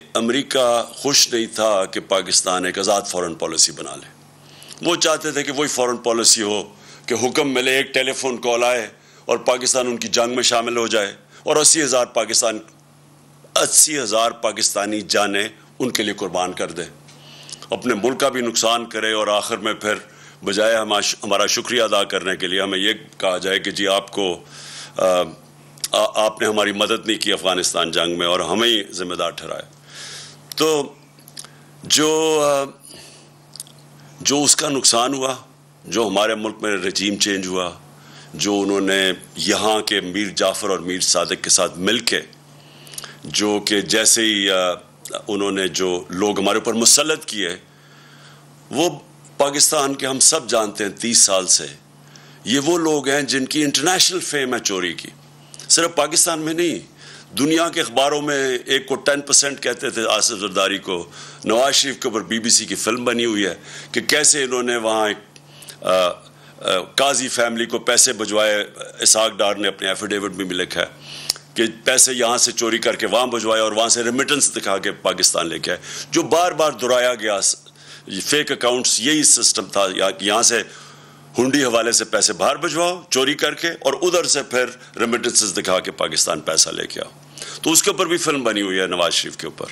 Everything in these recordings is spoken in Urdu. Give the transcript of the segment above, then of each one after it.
امریکہ خوش نہیں تھا کہ پاکستان ایک آزاد فورن پالیسی بنا لے. وہ چاہتے تھے کہ وہی فورن پالیسی ہو کہ حکم ملے، ایک ٹیلی فون کال آئے اور پاکستان ان کی جنگ میں شامل ہو جائے اور 80,000 پاکستانی جانیں ان کے لیے قربان کر دے، اپنے ملک کا بھی نقصان کرے، اور آخر میں پھر بجائے ہمارا شکریہ ادا کرنے کے لیے ہمیں یہ کہا جائے کہ جی آپ نے ہماری مدد نہیں کی افغانستان جنگ میں اور ہمیں ہی ذمہ دار ٹھہرائے. تو جو اس کا نقصان ہوا، جو ہمارے ملک میں رجیم چینج ہوا، جو انہوں نے یہاں کے میر جعفر اور میر صادق کے ساتھ مل کے، جو کہ جیسے ہی انہوں نے جو لوگ ہمارے اوپر مسلط کیے، وہ پاکستان کے ہم سب جانتے ہیں 30 سال سے یہ وہ لوگ ہیں جن کی انٹرنیشنل فیم ہے چوری کی. صرف پاکستان میں نہیں، دنیا کے اخباروں میں ایک کو 10% کہتے تھے آصف زرداری کو. نواز شریف کے اوپر BBC کی فلم بنی ہوئی ہے کہ کیسے انہوں نے وہاں قاضی فیملی کو پیسے بھجوائے. اسحاق ڈار نے اپنے ایفیڈیوٹ میں بھی لکھا ہے کہ پیسے یہاں سے چوری کر کے وہاں بھجوائے اور وہاں سے ریمیٹنس دکھا کے پاکستان لے کے آئے. جو بار بار دہرایا گیا فیک اکاؤنٹس، یہی سسٹم تھا. یہاں سے ہنڈی حوالے سے پیسے باہر بھجواؤ چوری کر کے، اور ادھر سے پھر ریمیٹنسز دکھا کے پاکستان پیسہ لے کے آؤ. تو اس کے اوپر بھی فلم بنی ہوئی ہے نواز شریف کے اوپر.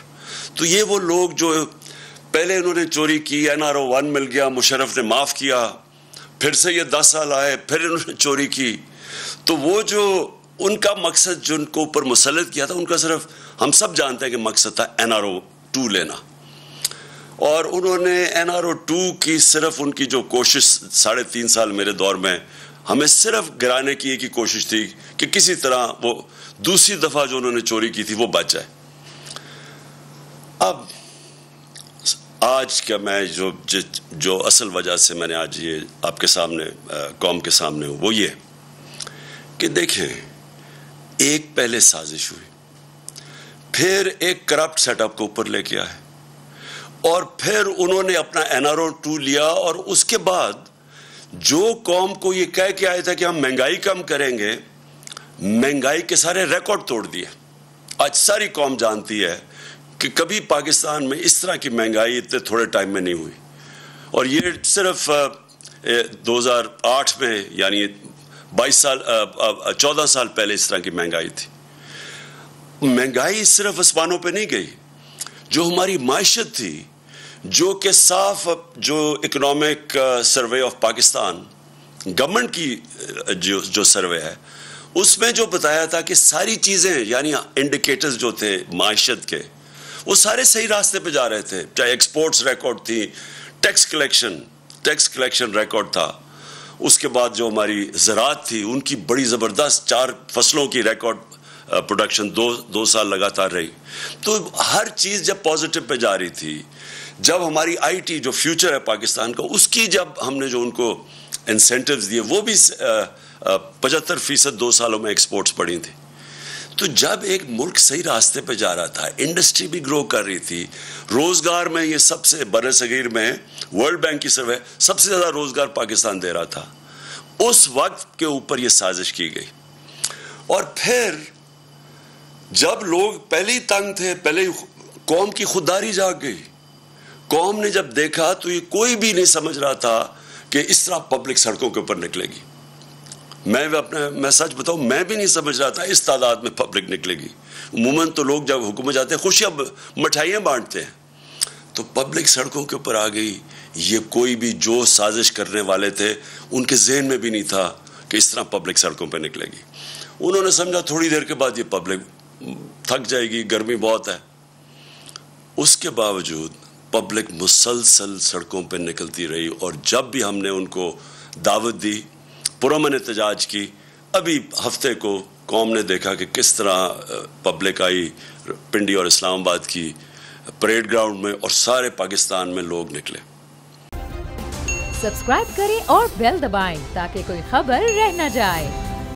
تو یہ وہ لوگ جو پہلے انہوں نے چوری کی، NRO 1 مل گیا، مشرف نے معاف کیا، پھر سے یہ 10 سال آئے، پھر انہوں نے چوری کی. تو وہ جو ان کا مقصد جو ان کو اوپر مسلط کیا تھا، ان کا صرف ہم سب جانتے ہیں کہ مقصد تھا NRO 2 لینا. اور انہوں نے NRO 2 کی صرف ان کی جو کوشش 3.5 سال میرے دور میں ہمیں صرف گرانے کی ایک ہی کوشش تھی کہ کسی طرح وہ دوسری دفعہ جو انہوں نے چوری کی تھی وہ بچ جائے. اب آج کا میں جو اصل وجہ سے میں نے آج یہ آپ کے سامنے قوم کے سامنے ہوں، وہ یہ کہ دیکھیں، ایک پہلے سازش ہوئی، پھر ایک کرپٹ سیٹ اپ کو اوپر لے کے آئے، اور پھر انہوں نے اپنا NRO 2 لیا، اور اس کے بعد جو قوم کو یہ کہہ کے آئے تھے کہ ہم مہنگائی کم کریں گے، مہنگائی کے سارے ریکارڈ توڑ دیے. آج ساری قوم جانتی ہے کہ کبھی پاکستان میں اس طرح کی مہنگائی اتنے تھوڑے ٹائم میں نہیں ہوئی. اور یہ صرف 2008 میں، یعنی 14 سال پہلے اس طرح کی مہنگائی تھی. مہنگائی صرف آسمانوں پہ نہیں گئی، جو ہماری معیشت تھی، جو کہ صاف جو economic survey of Pakistan government کی جو سروے ہے، اس میں جو بتایا تھا کہ ساری چیزیں، یعنی انڈیکیٹرز جو تھے معیشت کے، وہ سارے صحیح راستے پہ جا رہے تھے. چاہے ایکسپورٹس ریکارڈ تھی، ٹیکس کلیکشن ریکارڈ تھا، اس کے بعد جو ہماری زراعت تھی ان کی بڑی زبردست 4 فصلوں کی ریکارڈ پروڈکشن 2 سال لگاتار رہی. تو ہر چیز جب پازیٹو پہ جا رہی تھی، جب ہماری IT جو فیوچر ہے پاکستان کا، اس کی جب ہم نے جو ان کو انسینٹیوز دیے، وہ بھی 75% 2 سالوں میں ایکسپورٹس بڑھی تھی. تو جب ایک ملک صحیح راستے پہ جا رہا تھا، انڈسٹری بھی گرو کر رہی تھی، روزگار میں یہ سب سے بر صغیر میں ورلڈ بینک کی سروے سب سے زیادہ روزگار پاکستان دے رہا تھا، اس وقت کے اوپر یہ سازش کی گئی. اور پھر جب لوگ پہلے ہی تنگ تھے، پہلے قوم کی خودداری جاگ گئی. قوم نے جب دیکھا تو یہ کوئی بھی نہیں سمجھ رہا تھا کہ اس طرح پبلک سڑکوں کے اوپر نکلے گی. میں سچ بتاؤں، میں بھی نہیں سمجھ رہا تھا اس تعداد میں پبلک نکلے گی. عموماً تو لوگ جب حکومت جاتے ہیں خوشیاں مٹھائیاں بانٹتے ہیں، تو پبلک سڑکوں کے اوپر آ گئی. یہ کوئی بھی جو سازش کرنے والے تھے ان کے ذہن میں بھی نہیں تھا کہ اس طرح پبلک سڑکوں پہ نکلے گی. انہوں نے سمجھا تھوڑی دیر کے بعد یہ پبلک تھک جائے گی، گرمی بہت ہے. اس کے باوجود پبلک مسلسل سڑکوں پہ نکلتی رہی، اور جب بھی ہم نے ان کو دعوت دی، پرامن احتجاج کی. ابھی ہفتے کو قوم نے دیکھا کہ کس طرح پبلک آئی پنڈی اور اسلام آباد کی پریڈ گراؤنڈ میں، اور سارے پاکستان میں لوگ نکلے. سبسکرائب کریں اور بیل دبائیں تاکہ کوئی خبر رہ نہ جائے.